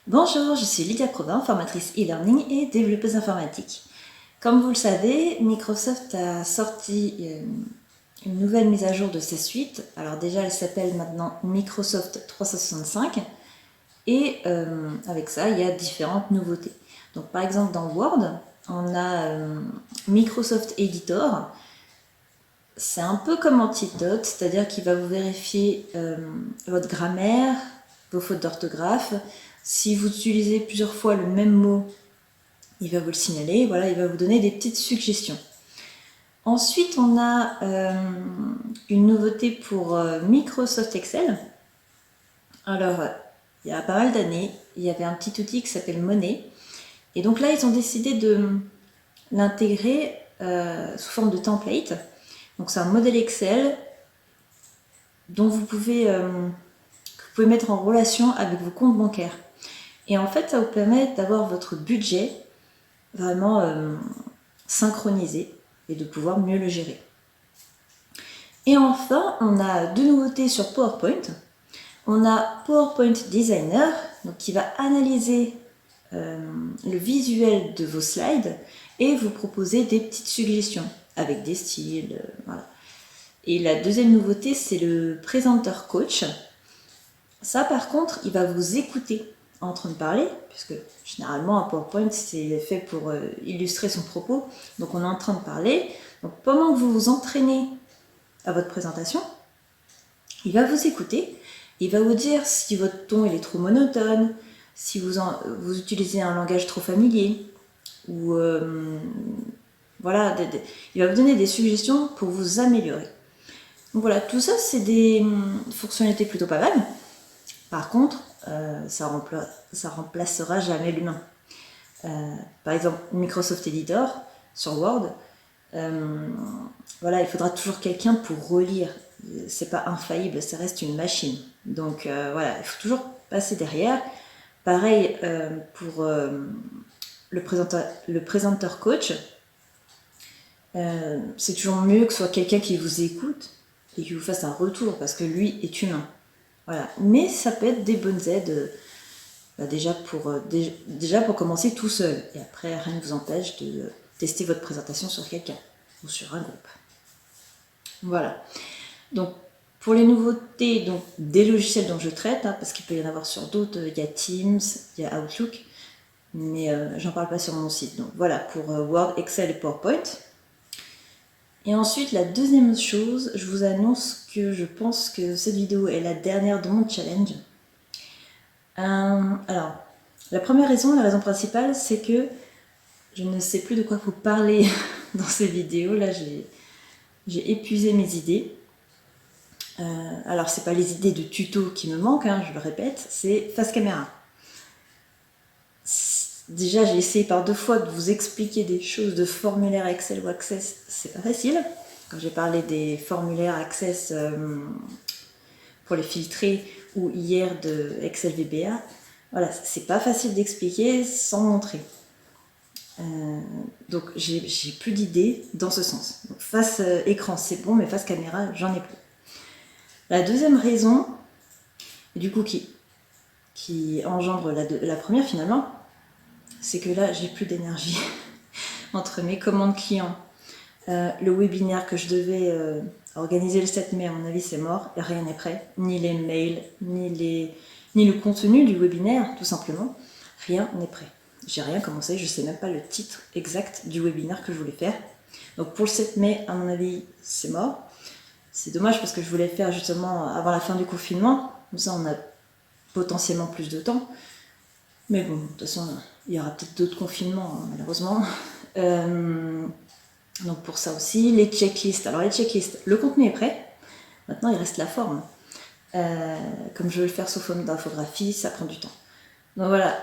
Bonjour, je suis Lydia Probin, formatrice e-learning et développeuse informatique. Comme vous le savez, Microsoft a sorti une nouvelle mise à jour de sa suite. Alors déjà, elle s'appelle maintenant Microsoft 365 et avec ça, il y a différentes nouveautés. Donc par exemple, dans Word, on a Microsoft Editor. C'est un peu comme Antidote, c'est-à-dire qu'il va vous vérifier votre grammaire, vos fautes d'orthographe. Si vous utilisez plusieurs fois le même mot, il va vous le signaler. Voilà, il va vous donner des petites suggestions. Ensuite, on a une nouveauté pour Microsoft Excel. Alors, il y a pas mal d'années, il y avait un petit outil qui s'appelle Money. Et donc là, ils ont décidé de l'intégrer sous forme de template. Donc c'est un modèle Excel dont vous pouvez mettre en relation avec vos comptes bancaires. Et en fait, ça vous permet d'avoir votre budget vraiment synchronisé et de pouvoir mieux le gérer. Et enfin, on a deux nouveautés sur PowerPoint. On a PowerPoint Designer, donc qui va analyser le visuel de vos slides et vous proposer des petites suggestions avec des styles. Voilà. Et la deuxième nouveauté, c'est le Presenter Coach. Ça, par contre, il va vous écouter en train de parler, puisque généralement un PowerPoint, c'est fait pour illustrer son propos. Donc on est en train de parler. Donc pendant que vous vous entraînez à votre présentation, il va vous écouter. Il va vous dire si votre ton il est trop monotone, si vous utilisez un langage trop familier, ou voilà, il va vous donner des suggestions pour vous améliorer. Donc voilà, tout ça c'est des fonctionnalités plutôt pas mal. Par contre, ça remplacera jamais l'humain. Par exemple, Microsoft Editor sur Word, voilà, il faudra toujours quelqu'un pour relire. C'est pas infaillible, ça reste une machine. Donc voilà, il faut toujours passer derrière. Pareil pour le présenteur coach. C'est toujours mieux que ce soit quelqu'un qui vous écoute et qui vous fasse un retour parce que lui est humain. Voilà. Mais ça peut être des bonnes aides déjà pour commencer tout seul. Et après, rien ne vous empêche de tester votre présentation sur quelqu'un ou sur un groupe. Voilà. Donc, pour les nouveautés donc, des logiciels dont je traite, parce qu'il peut y en avoir sur d'autres, il y a Teams, il y a Outlook, mais j'en parle pas sur mon site. Donc voilà, pour Word, Excel et PowerPoint. Et ensuite, la deuxième chose, je vous annonce que je pense que cette vidéo est la dernière de mon challenge. Alors, la première raison, la raison principale, c'est que je ne sais plus de quoi vous parler dans ces vidéos. Là, j'ai épuisé mes idées. Alors, c'est pas les idées de tuto qui me manquent, je le répète, c'est face caméra. Déjà, j'ai essayé par 2 fois de vous expliquer des choses de formulaire Excel ou Access, c'est pas facile. Quand j'ai parlé des formulaires Access pour les filtrer ou hier de Excel VBA, voilà, c'est pas facile d'expliquer sans montrer. Donc j'ai plus d'idées dans ce sens. Donc, face écran c'est bon, mais face caméra j'en ai plus. La deuxième raison, du coup qui engendre la première finalement, c'est que là j'ai plus d'énergie entre mes commandes clients, le webinaire que je devais organiser le 7 mai, à mon avis c'est mort, rien n'est prêt, ni les mails, ni le contenu du webinaire tout simplement, rien n'est prêt. J'ai rien commencé, je sais même pas le titre exact du webinaire que je voulais faire. Donc pour le 7 mai, à mon avis, c'est mort. C'est dommage parce que je voulais le faire justement avant la fin du confinement. Comme ça, on a potentiellement plus de temps. Mais bon, de toute façon, il y aura peut-être d'autres confinements, malheureusement. Donc pour ça aussi, les checklists. Alors les checklists, le contenu est prêt. Maintenant, il reste la forme. Comme je veux le faire sous forme d'infographie, ça prend du temps. Donc voilà,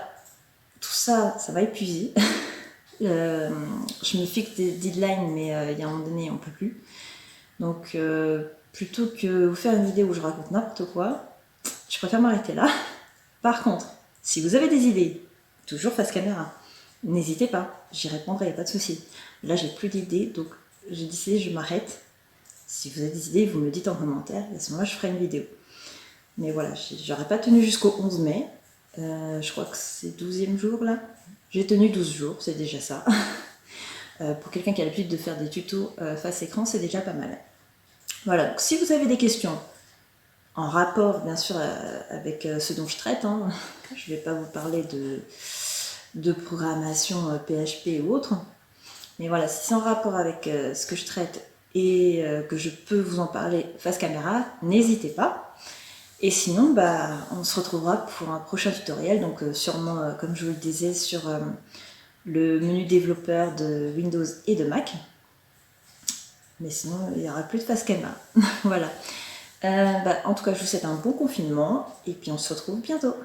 tout ça, ça va épuiser. Je me fixe des deadlines, mais il y a un moment donné, on ne peut plus. Donc, plutôt que vous faire une vidéo où je raconte n'importe quoi, je préfère m'arrêter là. Par contre, si vous avez des idées, toujours face caméra, n'hésitez pas, j'y répondrai, il n'y a pas de souci. Là, j'ai plus d'idées, donc j'ai décidé, je m'arrête. Si vous avez des idées, vous me le dites en commentaire, et à ce moment-là, je ferai une vidéo. Mais voilà, j'aurais pas tenu jusqu'au 11 mai, Je crois que c'est 12e jour là. J'ai tenu 12 jours, c'est déjà ça. Pour quelqu'un qui a l'habitude de faire des tutos face écran, c'est déjà pas mal. Voilà, donc si vous avez des questions en rapport bien sûr avec ce dont je traite, hein, je ne vais pas vous parler de programmation PHP ou autre, mais voilà, si c'est en rapport avec ce que je traite et que je peux vous en parler face caméra, n'hésitez pas. Et sinon, bah, on se retrouvera pour un prochain tutoriel, donc sûrement, comme je vous le disais, sur le menu développeur de Windows et de Mac. Mais sinon, il n'y aura plus de face caméra. Voilà. Bah, en tout cas, je vous souhaite un bon confinement et puis on se retrouve bientôt.